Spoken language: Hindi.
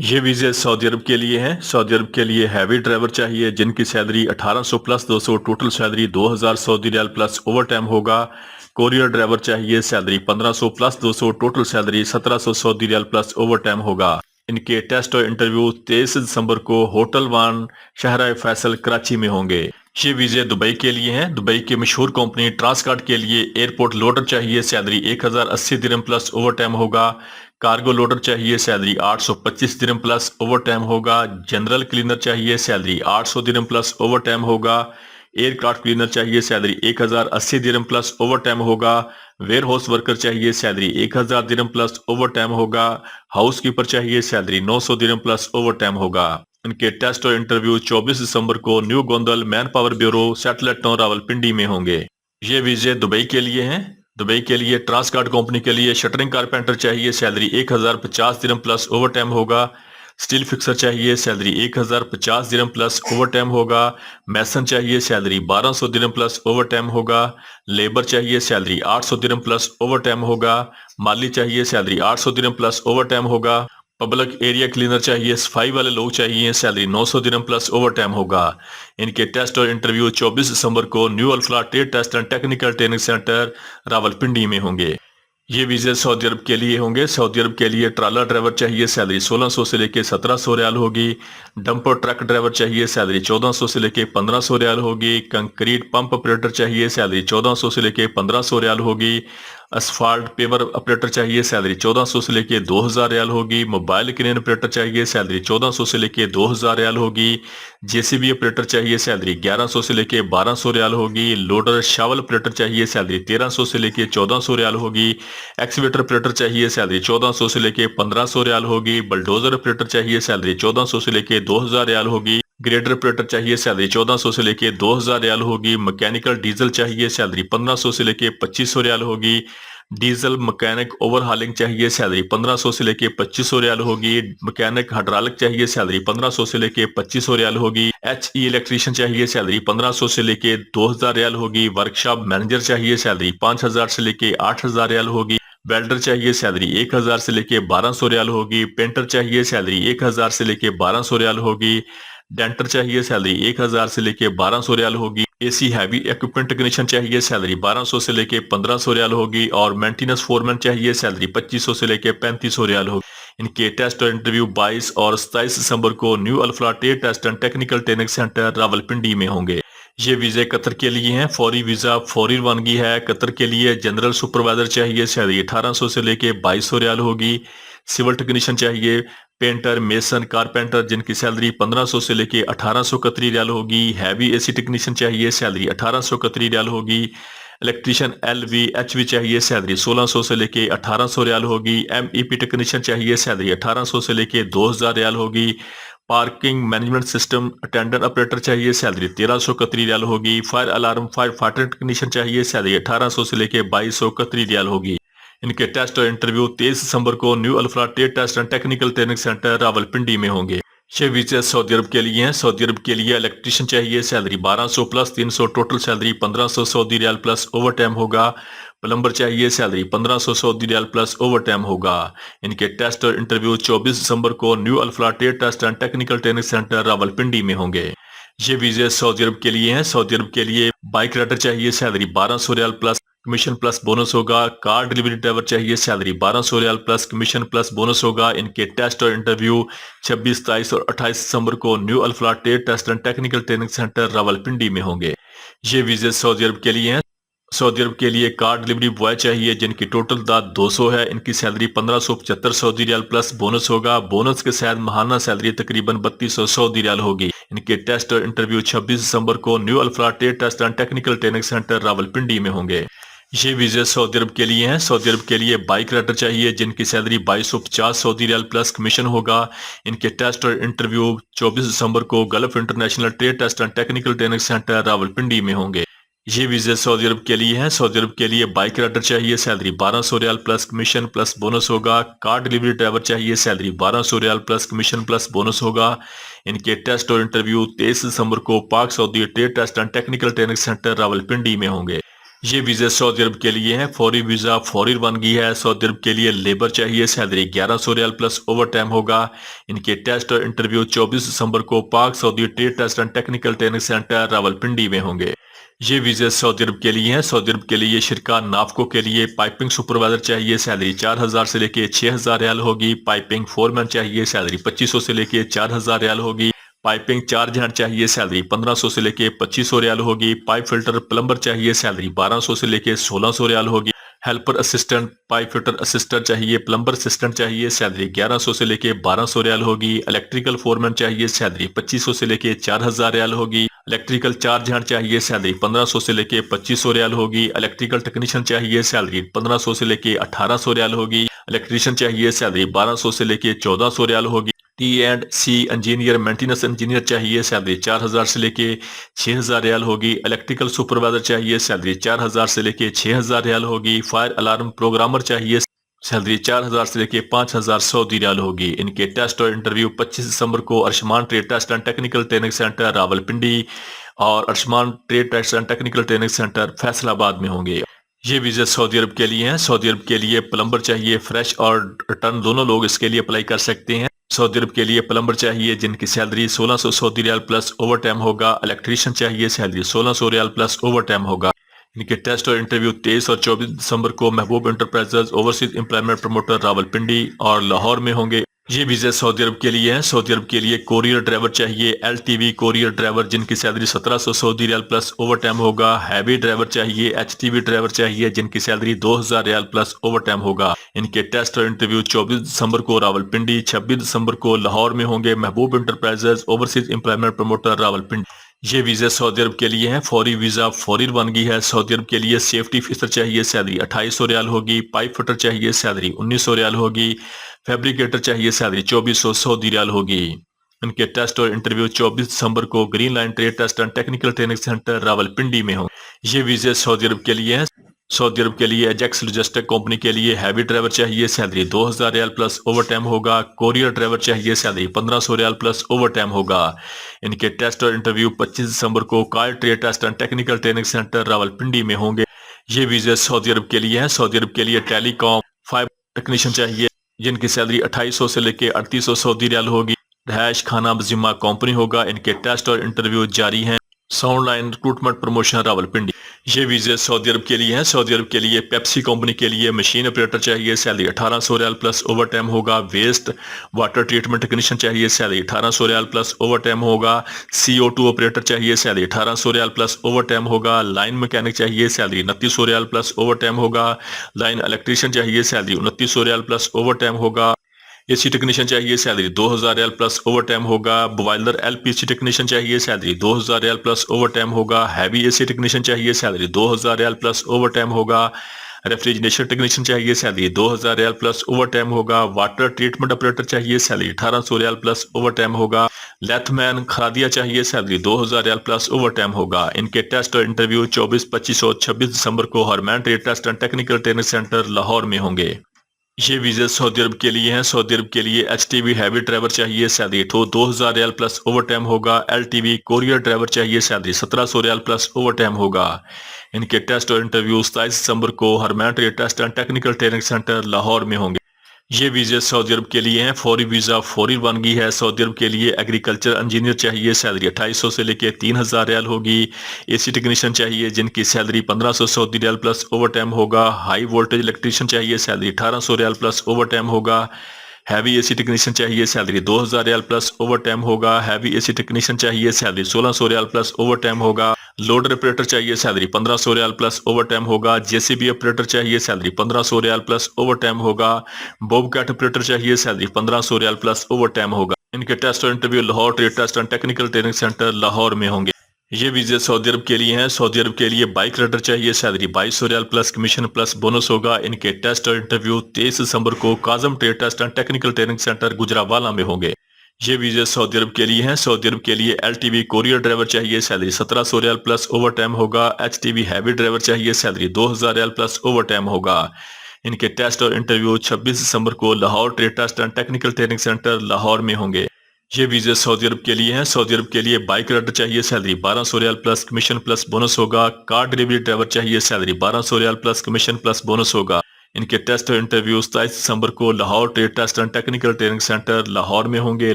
ये वीज़े सऊदी अरब के लिए हैं। सऊदी अरब के लिए हैवी ड्राइवर चाहिए जिनकी salary 1800 plus 200, total salary 2000 Saudi riyal plus overtime होगा। कोरियर ड्राइवर चाहिए, salary 1500 plus 200, total salary 1700 Saudi riyal plus overtime होगा। इनके टेस्ट और इंटरव्यू 23 दिसंबर को होटल वन शहरा फैसल कराची में होंगे। ये वीज़े दुबई के लिए हैं। दुबई की मशहूर कंपनी ट्रांसकार्ड के लिए एयरपोर्ट लोडर चाहिए, सैलरी 1080 दिरहम प्लस ओवर टाइम होगा। कार्गो लोडर चाहिए, सैलरी 825 दिरहम प्लस ओवर टाइम होगा। जनरल क्लीनर चाहिए, सैलरी 800 दिरहम प्लस ओवर टाइम होगा। एयरक्राफ्ट क्लीनर चाहिए, सैलरी 1080 दिरहम प्लस ओवर टाइम होगा। वेयर हाउस वर्कर चाहिए, सैलरी 1000 दिरहम प्लस ओवर टाइम होगा। हाउस कीपर चाहिए, सैलरी 900 दिरहम प्लस ओवर टाइम होगा। इनके टेस्ट और इंटरव्यू 24 दिसंबर को new Gondal man power bureau satellite town Rawalpindi में होंगे। ये वीजे दुबई के लिए हैं। दुबई के लिए ट्रांसकार्ड कंपनी के लिए शटरिंग कारपेंटर चाहिए, सैलरी 1050 दिरहम प्लस ओवर टाइम होगा। स्टील फिक्सर चाहिए, सैलरी 1050 दिरहम प्लस ओवर टाइम होगा। मैसन चाहिए, सैलरी 1200 दिरहम प्लस ओवर टाइम होगा। लेबर चाहिए, सैलरी 800 दिरहम प्लस ओवर टाइम होगा। माली चाहिए, सैलरी 800 दिरहम प्लस ओवर टाइम होगा। पब्लिक एरिया क्लीनर चाहिए, सफाई वाले लोग चाहिए, सैलरी 900 दिरहम प्लस ओवर टाइम होगा। इनके टेस्ट और इंटरव्यू 24 दिसंबर को new Alfalah trade test and technical training centre Rawalpindi में होंगे। ये वीज़े सऊदी अरब के लिए होंगे। सऊदी अरब के लिए ट्राला ड्राइवर चाहिए, सैलरी 1600 से लेके 1700 रियाल होगी। डंपर ट्रक ड्राइवर चाहिए, सैलरी 1400 से लेके 1500 रियाल होगी। कंक्रीट पंप ऑपरेटर चाहिए, सैलरी 1400 से लेके 1500 रियाल होगी। असफाल्ट पेवर ऑपरेटर चाहिए, सैलरी 1400 से लेके 2000 रियाल होगी। मोबाइल क्रेन ऑपरेटर चाहिए, सैलरी 1400 से लेके 2000 रियाल होगी। जेसीबी ऑपरेटर चाहिए, सैलरी 1100 से लेके 1200 रियाल होगी। लोडर शावल ऑपरेटर चाहिए, सैलरी 1300 से लेके 1400 रियाल होगी। एक्सीवेटर ऑपरेटर चाहिए, सैलरी 1400 से लेके 1500 रियाल होगी। बलडोजर ऑपरेटर चाहिए, सैलरी 1400 से लेके 2000 रियाल होगी। ग्रेडर ऑपरेटर चाहिए, सैलरी 1400 से लेके 2000 रियाल होगी। मैकेनिकल डीजल चाहिए, सैलरी 1500 से लेके 2500 रियाल होगी। डीजल मैकेनिक ओवरहालिंग चाहिए, सैलरी 1500 से लेके 2500 रियाल होगी। मैकेनिक हाइड्रोलिक चाहिए, सैलरी 1500 से लेके 2500 रियाल होगी। HE इलेक्ट्रीशियन चाहिए, सैलरी 1500 से लेके 2000 रियाल होगी। वर्कशॉप मैनेजर चाहिए, सैलरी 5000 से लेके 8000 रियाल होगी। वेल्डर चाहिए, सैलरी 1000 से लेके 1200 रियाल होगी। पेंटर चाहिए, सैलरी 1000 से लेके 1200 रियाल होगी। डेंटर चाहिए, सैलरी 1000 से लेके 1200 रियाल होगी। एसी हैवी इक्विपमेंट टेक्नीशियन चाहिए, सैलरी 1200 से लेके 1500 रियाल होगी। और मेंटेनेंस फोरमैन चाहिए, सैलरी 2500 से लेके 3500 रियाल होगी। इनके टेस्ट और इंटरव्यू 22 और 27 दिसंबर को new Alfalah trade test and technical training centre Rawalpindi में होंगे। ये वीजे कतर के लिए हैं। फौरी वीजा फौरी रवानगी है। कतर के लिए जनरल सुपरवाइजर चाहिए, सैलरी 1800 से लेके 2200 रियाल होगी। सिविल टेक्नीशियन चाहिए, पेंटर मेसन कारपेंटर जिनकी सैलरी 1500 से लेके 1800 कतरी रियाल होगी। हैवी एसी टेक्नीशियन चाहिए, सैलरी 1800 कतरी रियाल होगी। इलेक्ट्रीशियन LV HV चाहिए, सैलरी 1600 से लेके 1800 रियाल होगी। MEP टेक्नीशियन चाहिए, सैलरी 1800 से लेके 2000 रियाल होगी। Parking management system attendant operator चाहिए, सैलरी 1300 कतरी रियाल होगी। Fire alarm fire fighter technician चाहिए, सैलरी 1800 से लेके 2200 कतरी रियाल होगी। इनके टेस्ट और इंटरव्यू 23 दिसंबर को new Alfalah trade test and technical training centre Rawalpindi में होंगे। ये वीजे सऊदी अरब के लिए हैं। सऊदी अरब के लिए इलेक्ट्रीशियन चाहिए, salary 1200 plus 300, total salary 1500 Saudi riyal plus overtime होगा। प्लम्बर चाहिए, salary 1500 Saudi riyal plus overtime होगा। इनके टेस्ट और इंटरव्यू 24 दिसंबर को new Alfalah trade test and technical training centre Rawalpindi में होंगे। ये वीजे सऊदी अरब के लिए हैं। सऊदी अरब के लिए बाइक राइडर चाहिए, salary 1200 riyal plus commission plus bonus होगा। कार डिलीवरी ड्राइवर चाहिए, salary 1200 riyal plus commission plus bonus होगा। इनके टेस्ट और इंटरव्यू 26, 27 और 28 दिसंबर को new Alfalah trade test and technical training centre Rawalpindi में होंगे। ये वीजे सऊदी अरब के लिए हैं। सऊदी अरब के लिए कार डिलीवरी बॉय चाहिए जिनकी टोटल दाद 200 है। इनकी salary 1575 Saudi riyal plus bonus होगा। बोनस के साथ माहाना सैलरी तकरीबन 3200 सऊदी रियाल होगी। इनके टेस्ट और इंटरव्यू 26 दिसंबर को new Alfalah trade test and technical training centre Rawalpindi में होंगे। ये वीजे सऊदी अरब के लिए हैं। सऊदी अरब के लिए बाइक राइडर चाहिए जिनकी salary 2250 Saudi riyal plus commission होगा। इनके टेस्ट और इंटरव्यू 24 दिसंबर को Gulf International trade test and technical training centre Rawalpindi में होंगे। ये वीजे सऊदी अरब के लिए हैं। सऊदी अरब के लिए बाइक राइडर चाहिए, salary 1200 riyal plus commission plus bonus होगा। कार डिलीवरी ड्राइवर चाहिए, salary 1200 riyal plus commission plus bonus होगा। इनके टेस्ट और इंटरव्यू 23 दिसंबर को Pak Saudi trade test and technical training centre Rawalpindi में होंगे। ये वीजा सऊदी अरब के लिए है। फौरी वीजा फौरी रवानगी है। सऊदी अरब के लिए लेबर चाहिए। Salary 1100 riyal plus overtime होगा। इनके टेस्ट और इंटरव्यू 24 दिसंबर को Pak Saudi trade test and technical training centre Rawalpindi में होंगे। ये वीजा सऊदी अरब के लिए हैं। सऊदी अरब के लिए शिरका नाफको के लिए पाइपिंग सुपरवाइजर चाहिए। सैलरी 4000 से लेके 6000 रियाल होगी। पाइपिंग फोरमैन चाहिए। सैलरी 2500 से लेके 4000 रियाल होगी। पाइपिंग चार्ज हैंड चाहिए। सैलरी 1500 से लेके 2500 रियाल होगी। पाइप फिल्टर प्लम्बर चाहिए। सैलरी 1200 से लेके 1600 रियाल होगी। Helper assistant pipe fitter assistant चाहिए। प्लम्बर असिस्टेंट चाहिए। सैलरी 1100 से लेके 1200 रियाल होगी। इलेक्ट्रिकल फोरमैन चाहिए। सैलरी 2500 से लेके 4000 रियाल होगी। इलेक्ट्रिकल चार्ज हैंड चाहिए। सैलरी 1500 से लेके 2500 रियाल होगी। इलेक्ट्रिकल टेक्नीशियन चाहिए। सैलरी 1500 से लेके 1800 रियाल होगी। इलेक्ट्रीशियन चाहिए। सैलरी 1200 से लेके 1400 रियाल होगी। T&C इंजीनियर मेंटेनेंस इंजीनियर चाहिए। सैलरी 4000 से लेके 6000 रियाल होगी। इलेक्ट्रिकल सुपरवाइजर चाहिए। सैलरी 4000 से लेके 6000 रियाल होगी। फायर अलार्म प्रोग्रामर चाहिए। सैलरी 4000 से लेके 5000 सऊदी रियाल होगी। इनके टेस्ट और इंटरव्यू 25 दिसंबर को Arshman trade test and technical training centre Rawalpindi और Arshman trade test and technical training centre Faisalabad में होंगे। ये वीजा सऊदी अरब के लिए हैं। सऊदी अरब के लिए प्लम्बर चाहिए। फ्रेश और रिटर्न दोनों लोग इसके लिए अप्लाई कर सकते हैं। सऊदी अरब के लिए प्लम्बर चाहिए जिनकी salary 1600 Saudi riyal plus overtime होगा। इलेक्ट्रीशियन चाहिए। Salary 1600 riyal plus overtime होगा। इनके टेस्ट और इंटरव्यू 23 और 24 दिसंबर को महबूब enterprises overseas employment promoter Rawalpindi और लाहौर में होंगे। ये वीजा सऊदी अरब के लिए हैं। सऊदी अरब के लिए कोरियर ड्राइवर चाहिए। LTV कोरियर ड्राइवर जिनकी salary 1700 Saudi riyal plus overtime होगा। हैवी ड्राइवर चाहिए। HTV ड्राइवर चाहिए जिनकी salary 2000 riyal plus overtime होगा। इनके टेस्ट और इंटरव्यू 24 दिसंबर को रावलपिंडी, 26 दिसंबर को लाहौर में होंगे। महबूब enterprises overseas employment promoter Rawalpindi. ये वीजा सऊदी अरब के लिए हैं। फौरी वीजा फौरी रवानगी है। सऊदी अरब के लिए सेफ्टी ऑफिसर चाहिए। सैलरी 2800 रियाल होगी। पाइप फिटर चाहिए। सैलरी 1900 रियाल होगी। फैब्रिकेटर चाहिए। सैलरी 2400 सऊदी रियाल होगी। इनके टेस्ट और इंटरव्यू 24 दिसंबर को green line trade test and technical training centre Rawalpindi में हो। ये वीजा सऊदी अरब के लिए हैं। सऊदी अरब के लिए एजेक्स लॉजिस्टिक कंपनी के लिए हैवी ड्राइवर चाहिए। Salary 2000 riyal plus overtime होगा। कोरियर ड्राइवर चाहिए। Salary 1500 riyal plus overtime होगा। इनके टेस्ट और इंटरव्यू 25 दिसंबर को car trade test and technical training centre Rawalpindi में होंगे। ये वीजा सऊदी अरब के लिए हैं। सऊदी अरब के लिए टेलीकॉम फाइबर टेक्नीशियन चाहिए जिनकी सैलरी 2800 से लेके 3800 सऊदी रियाल होगी। रहायश खाना बजिमा कंपनी होगा। इनके टेस्ट और इंटरव्यू जारी हैं। Sound line recruitment promotion Rawalpindi. ये वीजा सऊदी अरब के लिए हैं। सऊदी अरब के लिए पेप्सी कंपनी के लिए मशीन ऑपरेटर चाहिए। Salary 1800 riyal plus overtime होगा। वेस्ट वाटर ट्रीटमेंट टेक्नीशियन चाहिए। Salary 1800 riyal plus overtime होगा। CO2 ऑपरेटर चाहिए। Salary 1800 riyal plus overtime होगा। लाइन मैकेनिक चाहिए। Salary 2900 riyal plus overtime होगा। लाइन इलेक्ट्रीशियन चाहिए। Salary 2900 riyal plus overtime होगा। AC टेक्नीशियन चाहिए। Salary 2000 riyal plus overtime होगा। बॉयलर LPG टेक्नीशियन चाहिए। Salary 2000 riyal plus overtime होगा। हैवी AC टेक्नीशियन चाहिए। Salary 2000 riyal plus overtime होगा। रेफ्रिजरेशन टेक्नीशियन चाहिए। Salary 2000 riyal plus overtime होगा। वाटर ट्रीटमेंट ऑपरेटर चाहिए। Salary 1800 riyal plus overtime होगा। लेथमैन खरादिया चाहिए। Salary 2000 riyal plus overtime होगा। इनके टेस्ट और इंटरव्यू 24, 25 और 26 दिसंबर को Harman trade test and technical training centre Lahore में होंगे। ये वीजा सऊदी अरब के लिए हैं। सऊदी अरब के लिए HTV हैवी ड्राइवर चाहिए। Salary 2000 riyal plus overtime होगा। LTV कोरियर ड्राइवर चाहिए। Salary 1700 riyal plus overtime होगा। इनके टेस्ट और इंटरव्यू 27 दिसंबर को Harman trade test and technical training centre Lahore में होंगे। ये वीजा सऊदी अरब के लिए हैं। फौरी वीजा फौरी रवानगी है। सऊदी अरब के लिए एग्रीकल्चर इंजीनियर चाहिए। सैलरी 2800 से लेके 3000 रियाल होगी। AC टेक्नीशियन चाहिए जिनकी salary 1500 Saudi riyal plus overtime होगा। हाई वोल्टेज इलेक्ट्रीशियन चाहिए। Salary 1800 riyal plus overtime होगा। हैवी AC टेक्नीशियन चाहिए। Salary 2000 riyal plus overtime होगा। हैवी AC टेक्नीशियन चाहिए। Salary 1600 riyal plus overtime होगा। लोडर ऑपरेटर चाहिए। Salary 1500 riyal plus overtime होगा। JCB ऑपरेटर चाहिए। Salary 1500 riyal plus overtime होगा। बॉबकैट ऑपरेटर चाहिए। Salary 1500 riyal plus overtime होगा। इनके टेस्ट और interview Lahore trade test and technical training centre Lahore में होंगे। ये वीजा सऊदी अरब के लिए हैं। सऊदी अरब के लिए बाइक राइडर चाहिए। सैलरी 2200 रियाल प्लस कमीशन प्लस बोनस होगा। इनके टेस्ट और इंटरव्यू 23 दिसंबर को Kazim trade test and technical training centre Gujranwala में होंगे। ये वीजा सऊदी अरब के लिए हैं। सऊदी अरब के लिए LTV कोरियर ड्राइवर चाहिए। Salary 1700 riyal plus overtime होगा। HTV हैवी ड्राइवर चाहिए। Salary 2000 riyal plus overtime होगा। इनके टेस्ट और इंटरव्यू 26 दिसंबर को Lahore trade test and technical training centre Lahore में होंगे। ये वीजे सऊदी अरब के लिए हैं। सऊदी अरब के लिए बाइक राइडर चाहिए, salary 1200 riyal plus commission plus bonus होगा। कार डिलीवरी ड्राइवर चाहिए, salary 1200 riyal plus commission plus bonus होगा। इनके टेस्ट और इंटरव्यू 27 दिसंबर को Lahore trade test and technical training centre Lahore में होंगे।